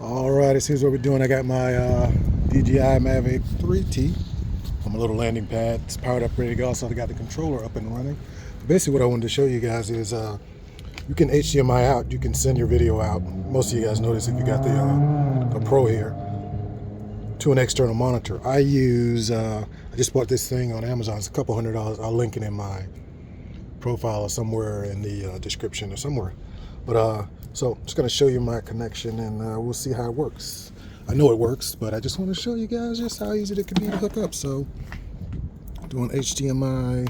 Alright, here's what we're doing. I got my DJI Mavic 3T on my little landing pad. It's powered up, ready to go. Also, I got the controller up and running. Basically, what I wanted to show you guys is you can HDMI out. You can send your video out. Most of you guys notice if you got the Pro here to an external monitor. I just bought this thing on Amazon. It's a couple $100. I'll link it in my profile or somewhere in the description or somewhere. But so I'm just going to show you my connection and we'll see how it works. I know it works, but I just want to show you guys just how easy it can be to hook up. So doing HDMI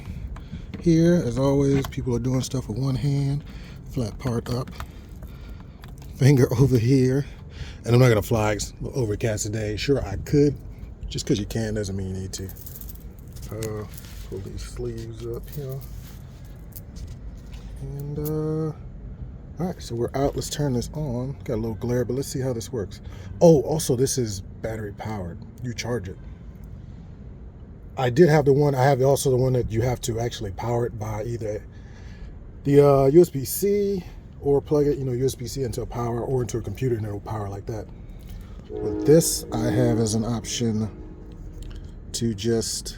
here. As always, people are doing stuff with one hand, flat part up, finger over here. And I'm not going to fly overcast today. Sure, I could. Just because you can doesn't mean you need to. Pull these sleeves up here. And all right, so we're out. Let's turn this on. Got a little glare, but let's see how this works. Oh, also this is battery powered. You charge it. I did have the one. I have also the one that you have to actually power it by either the USB-C or plug it, USB-C into a power or into a computer and it'll power like that. With this, I have as an option to just.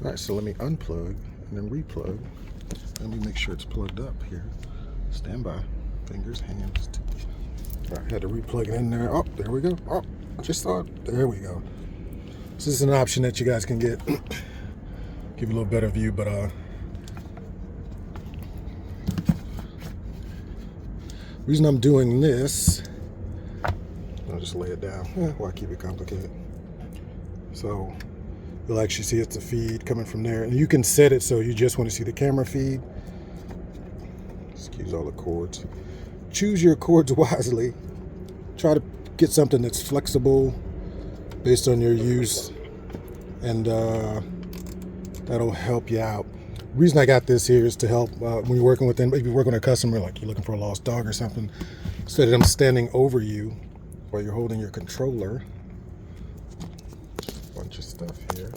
All right, so let me unplug and then replug. Let me make sure it's plugged up here. Stand by. Fingers, hands. I had to replug it in there. Oh, there we go. Oh, I just saw it. There we go. So this is an option that you guys can get. Give you a little better view, but reason I'm doing this, I'll just lay it down. Why keep it complicated? So you'll actually see it's a feed coming from there, and you can set it so you just want to see the camera feed. Excuse all the cords. Choose your cords wisely. Try to get something that's flexible based on your use, and that'll help you out. The reason I got this here is to help when you're working with them. Maybe you're working with a customer, like you're looking for a lost dog or something, instead of them standing over you while you're holding your controller. Bunch of stuff here.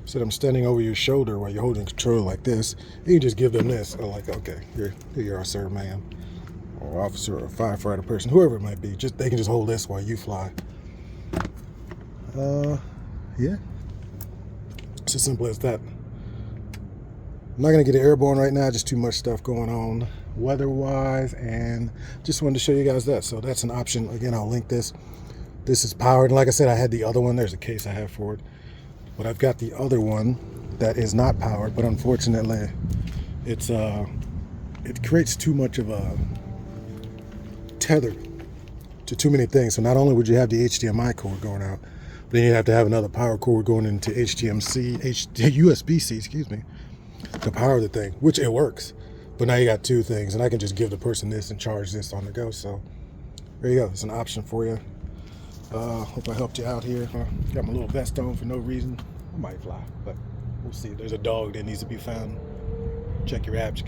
So I'm standing over your shoulder while you're holding control like this. You can just give them this. Or like, okay, here you are, sir, ma'am, or officer, or firefighter person, whoever it might be. They can just hold this while you fly. Yeah. It's as simple as that. I'm not gonna get it airborne right now. Just too much stuff going on weather-wise, and just wanted to show you guys that. So that's an option. Again, I'll link this. This is powered. Like I said, I had the other one. There's a case I have for it. But I've got the other one that is not powered, but unfortunately it creates too much of a tether to too many things. So not only would you have the HDMI cord going out, but then you have to have another power cord going into USB-C, excuse me, to power the thing, which it works. But now you got two things, and I can just give the person this and charge this on the go. So there you go. It's an option for you. Hope I helped you out here. Got my little vest on for no reason. I might fly, but we'll see. There's a dog that needs to be found. Check your apps.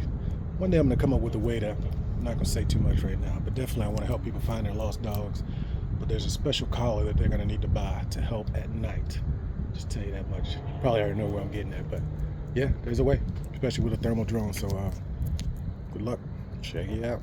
One day I'm going to come up with a way to, I'm not going to say too much right now, but definitely I want to help people find their lost dogs. But there's a special collar that they're going to need to buy to help at night. Just tell you that much. You probably already know where I'm getting at, but yeah, there's a way, especially with a thermal drone. So good luck. Check it out.